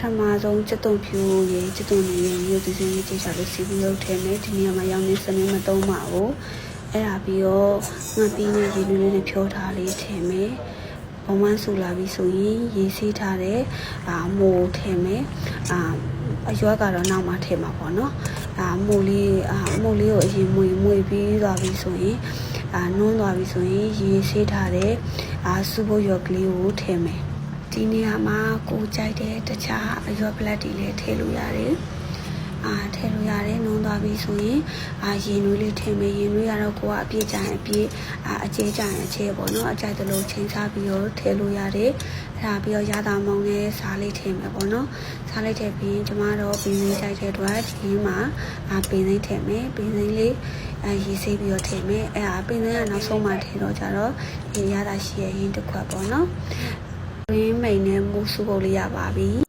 ထမဆုံးစက်တုံဖြူရေစက်တုံနေရေဒီစင်းလေးကြည့်ချလို့စီဘူးလို့ထည့်မယ်ဒီနေရာမှာရောင်းနေစနစ်မသုံးပါဘူးအဲ့ဒါပြီးတော့ငါပြီးနေရေနွေးလေးနဲ့ဖြောထားလေးထည့်မယ်ဘုံဝမ်းဆူလာပြီးဆိုရင်ရေစီးထားတဲ့မိုးထည့်မယ်အရွက်ကတော့နောက်မှထည့်မှာပေါ့နော်မိုးလေးကိုအရင်မွေပြီးသွားပြီဆိုရင်နွန်းသွားပြီဆိုရင်ရေစီးထားတဲ့စူပုတ်ရွက်ကလေးကိုထည့်မယ်ဒီနေရာမှာကိုကြိုက်တဲ့တခြားအရွက်ပလက်တွေလည်းထည့်လို့ရတယ်ထည့်လို့ရတယ်နုံသွားပြီဆိုရင်ရေနွေးလေးထည့်မယ်ရေနွေးရတော့ကိုကအပြည့်ကြရင်အပြည့်အကျဲကြရင်အကျဲပေါ့နော်အကြိုက်သလိုချိန်စားပြီးတော့ထည့်လို့ရတယ်အဲ့ဒါပြီးတော့ရတာမောင်နဲ့စားလေးထည့်မယ်ပေါ့နော်စားလေးထည့်ပြီးကျမတို့ပင်လေးကြိုက်တဲ့အတွက်ဒီမှာပင်လေးထည့်မယ်ပင်လေးလေးရေဆေးပြီးတော့ထည့်မယ်အဲ့ဒါပင်လေးကနောက်ဆုံးမှထည့်တော့ကြတော့ရေရတာရှိရင်တစ်ခွက်ပေါ့နော်ရင်းမိန်နဲ့မူးစုပုတ်လေးရပါပြီ